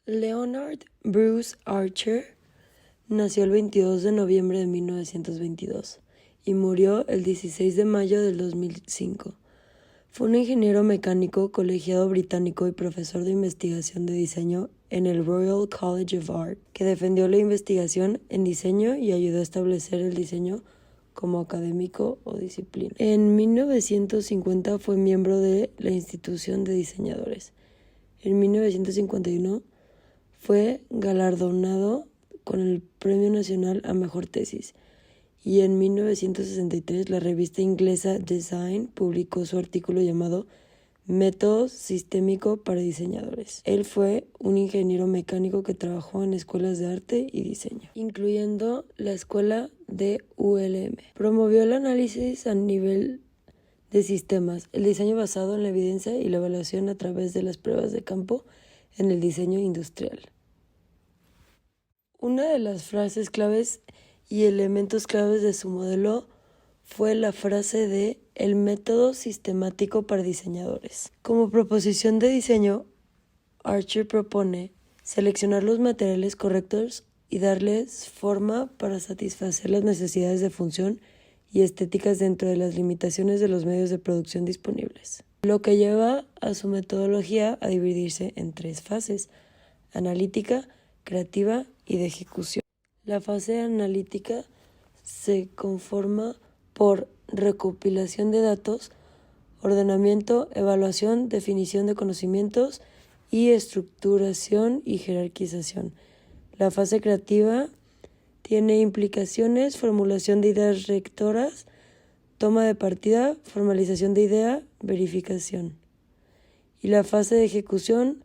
Leonard Bruce Archer nació el 22 de noviembre de 1922 y murió el 16 de mayo del 2005. Fue un ingeniero mecánico, colegiado británico y profesor de investigación de diseño en el Royal College of Art, que defendió la investigación en diseño y ayudó a establecer el diseño como académico o disciplina. En 1950 fue miembro de la Institución de Diseñadores. En 1951 fue galardonado con el Premio Nacional a Mejor Tesis, y en 1963 la revista inglesa Design publicó su artículo llamado Método Sistémico para Diseñadores. Él fue un ingeniero mecánico que trabajó en escuelas de arte y diseño, incluyendo la escuela de ULM. Promovió el análisis a nivel de sistemas, el diseño basado en la evidencia y la evaluación a través de las pruebas de campo en el diseño industrial. Una de las frases claves y elementos claves de su modelo fue la frase de el método sistemático para diseñadores. Como proposición de diseño, Archer propone seleccionar los materiales correctos y darles forma para satisfacer las necesidades de función y estéticas dentro de las limitaciones de los medios de producción disponibles, lo que lleva a su metodología a dividirse en 3 fases: analítica, creativa y de ejecución. La fase analítica se conforma por recopilación de datos, ordenamiento, evaluación, definición de conocimientos y estructuración y jerarquización. La fase creativa tiene implicaciones, formulación de ideas rectoras, toma de partida, formalización de idea, verificación. Y la fase de ejecución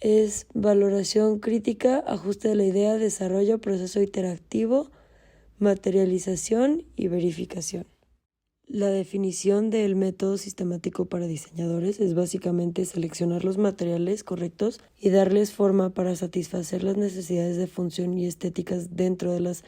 es valoración crítica, ajuste de la idea, desarrollo, proceso iterativo, materialización y verificación. La definición del método sistemático para diseñadores es básicamente seleccionar los materiales correctos y darles forma para satisfacer las necesidades de función y estéticas dentro de las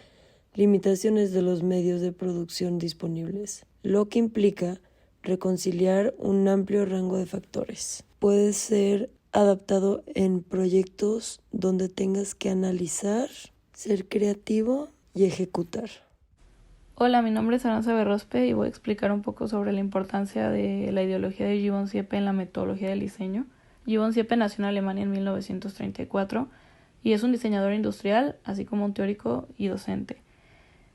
limitaciones de los medios de producción disponibles, lo que implica reconciliar un amplio rango de factores. Puede ser adaptado en proyectos donde tengas que analizar, ser creativo y ejecutar. Hola, mi nombre es Aranza Berrospe y voy a explicar un poco sobre la importancia de la ideología de Gibbon Siepe en la metodología del diseño. Gibbon Siepe nació en Alemania en 1934 y es un diseñador industrial, así como un teórico y docente.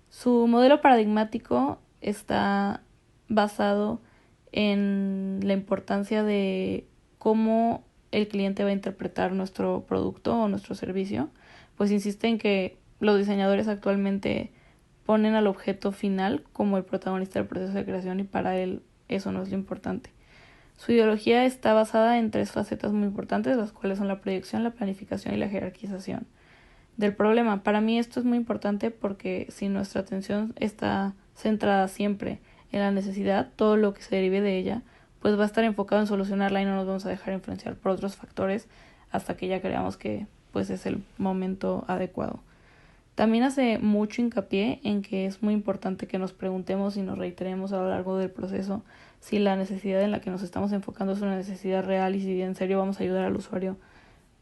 Su modelo paradigmático está basado en la importancia de cómo el cliente va a interpretar nuestro producto o nuestro servicio, pues insiste en que los diseñadores actualmente ponen al objeto final como el protagonista del proceso de creación y para él eso no es lo importante. Su ideología está basada en 3 facetas muy importantes, las cuales son la proyección, la planificación y la jerarquización del problema. Para mí esto es muy importante porque si nuestra atención está centrada siempre en la necesidad, todo lo que se derive de ella pues va a estar enfocado en solucionarla y no nos vamos a dejar influenciar por otros factores hasta que ya creamos que pues es el momento adecuado. También hace mucho hincapié en que es muy importante que nos preguntemos y nos reiteremos a lo largo del proceso si la necesidad en la que nos estamos enfocando es una necesidad real y si en serio vamos a ayudar al usuario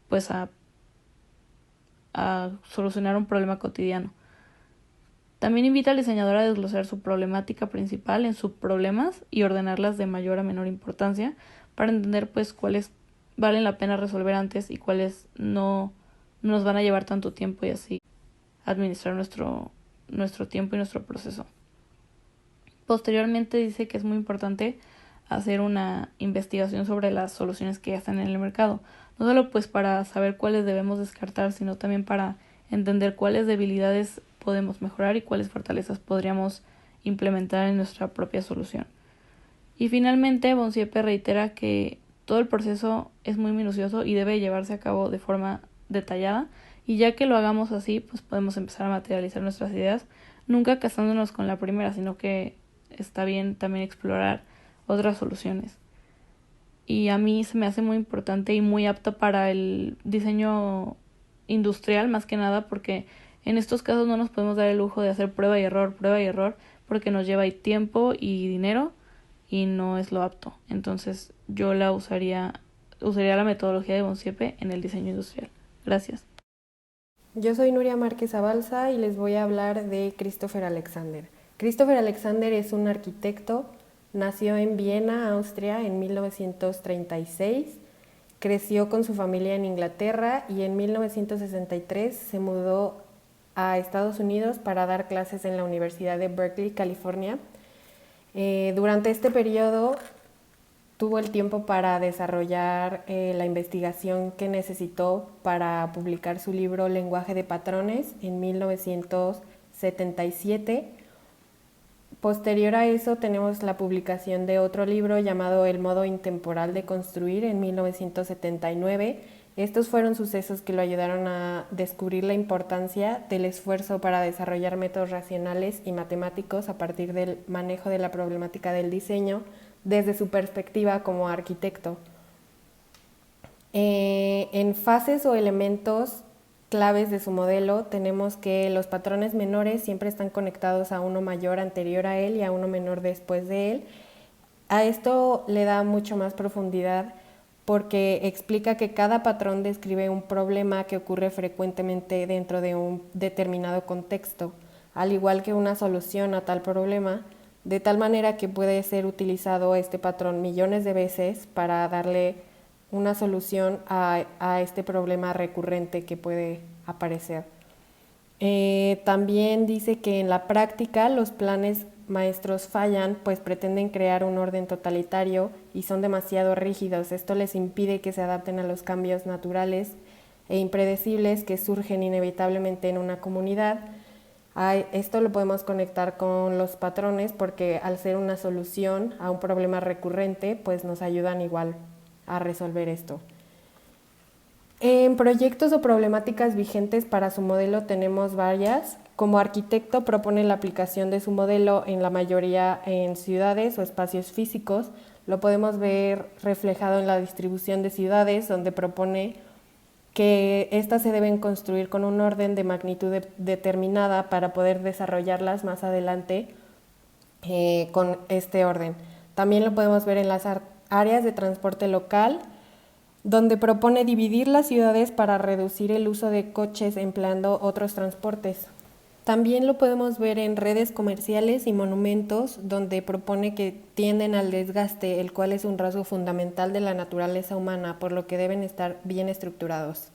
pues a solucionar un problema cotidiano. También invita al diseñador a desglosar su problemática principal en subproblemas y ordenarlas de mayor a menor importancia para entender pues cuáles valen la pena resolver antes y cuáles no nos van a llevar tanto tiempo y así administrar nuestro tiempo y nuestro proceso. Posteriormente dice que es muy importante hacer una investigación sobre las soluciones que ya están en el mercado, no solo pues para saber cuáles debemos descartar, sino también para entender cuáles debilidades podemos mejorar y cuáles fortalezas podríamos implementar en nuestra propia solución. Y finalmente, Von Siepe reitera que todo el proceso es muy minucioso y debe llevarse a cabo de forma detallada, y ya que lo hagamos así, pues podemos empezar a materializar nuestras ideas, nunca casándonos con la primera, sino que está bien también explorar otras soluciones. Y a mí se me hace muy importante y muy apta para el diseño industrial, más que nada, porque en estos casos no nos podemos dar el lujo de hacer prueba y error, porque nos lleva tiempo y dinero y no es lo apto. Entonces yo usaría la metodología de Von Siepe en el diseño industrial. Gracias. Yo soy Nuria Márquez Abalza y les voy a hablar de Christopher Alexander. Christopher Alexander es un arquitecto, nació en Viena, Austria, en 1936, creció con su familia en Inglaterra y en 1963 se mudó a Estados Unidos para dar clases en la Universidad de Berkeley, California. Durante este periodo tuvo el tiempo para desarrollar la investigación que necesitó para publicar su libro Lenguaje de Patrones en 1977. Posterior a eso tenemos la publicación de otro libro llamado El modo intemporal de construir en 1979. Estos fueron sucesos que lo ayudaron a descubrir la importancia del esfuerzo para desarrollar métodos racionales y matemáticos a partir del manejo de la problemática del diseño desde su perspectiva como arquitecto. En fases o elementos claves de su modelo tenemos que los patrones menores siempre están conectados a uno mayor anterior a él y a uno menor después de él. A esto le da mucho más profundidad porque explica que cada patrón describe un problema que ocurre frecuentemente dentro de un determinado contexto, al igual que una solución a tal problema, de tal manera que puede ser utilizado este patrón millones de veces para darle una solución a este problema recurrente que puede aparecer. También dice que en la práctica los planes maestros fallan, pues pretenden crear un orden totalitario y son demasiado rígidos. Esto les impide que se adapten a los cambios naturales e impredecibles que surgen inevitablemente en una comunidad. Esto lo podemos conectar con los patrones porque al ser una solución a un problema recurrente, pues nos ayudan igual a resolver esto. En proyectos o problemáticas vigentes para su modelo tenemos varias. Como arquitecto propone la aplicación de su modelo en la mayoría en ciudades o espacios físicos. Lo podemos ver reflejado en la distribución de ciudades, donde propone que éstas se deben construir con un orden de magnitud determinada para poder desarrollarlas más adelante con este orden. También lo podemos ver en las áreas de transporte local, donde propone dividir las ciudades para reducir el uso de coches empleando otros transportes. También lo podemos ver en redes comerciales y monumentos, donde propone que tienden al desgaste, el cual es un rasgo fundamental de la naturaleza humana, por lo que deben estar bien estructurados.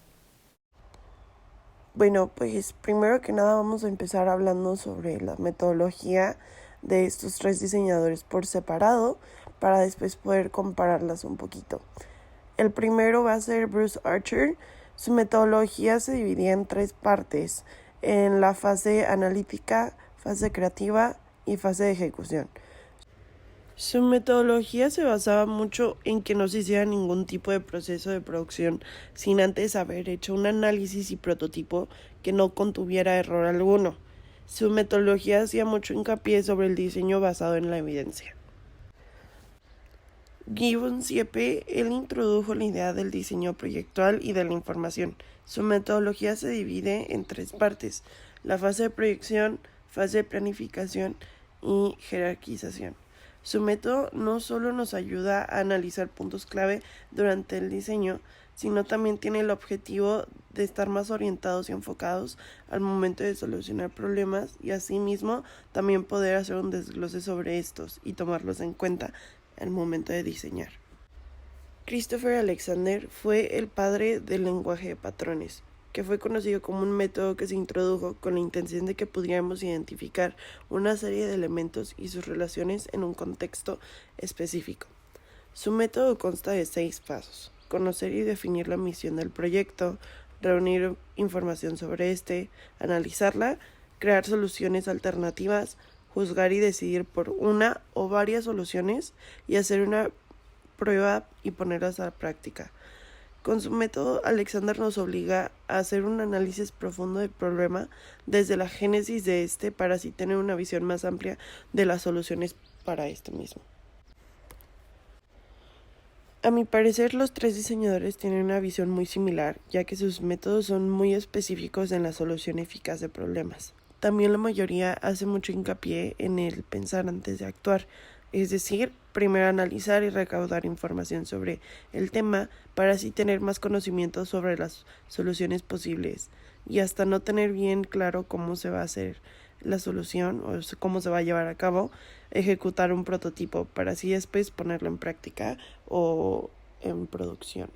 Bueno, pues primero que nada vamos a empezar hablando sobre la metodología de estos tres diseñadores por separado, para después poder compararlas un poquito. El primero va a ser Bruce Archer. Su metodología se dividía en tres partes: en la fase analítica, fase creativa y fase de ejecución. Su metodología se basaba mucho en que no se hiciera ningún tipo de proceso de producción sin antes haber hecho un análisis y prototipo que no contuviera error alguno. Su metodología hacía mucho hincapié sobre el diseño basado en la evidencia. Gibbons Yepes, él introdujo la idea del diseño proyectual y de la información. Su metodología se divide en tres partes: la fase de proyección, fase de planificación y jerarquización. Su método no solo nos ayuda a analizar puntos clave durante el diseño, sino también tiene el objetivo de estar más orientados y enfocados al momento de solucionar problemas y asimismo también poder hacer un desglose sobre estos y tomarlos en cuenta al momento de diseñar. Christopher Alexander fue el padre del lenguaje de patrones, que fue conocido como un método que se introdujo con la intención de que pudiéramos identificar una serie de elementos y sus relaciones en un contexto específico. Su método consta de 6 pasos: conocer y definir la misión del proyecto, reunir información sobre este, analizarla, crear soluciones alternativas, juzgar y decidir por una o varias soluciones y hacer una prueba y ponerlas a la práctica. Con su método, Alexander nos obliga a hacer un análisis profundo del problema desde la génesis de este para así tener una visión más amplia de las soluciones para este mismo. A mi parecer, los tres diseñadores tienen una visión muy similar, ya que sus métodos son muy específicos en la solución eficaz de problemas. También la mayoría hace mucho hincapié en el pensar antes de actuar. Es decir, primero analizar y recaudar información sobre el tema para así tener más conocimiento sobre las soluciones posibles y hasta no tener bien claro cómo se va a hacer la solución o cómo se va a llevar a cabo, ejecutar un prototipo para así después ponerlo en práctica o en producción.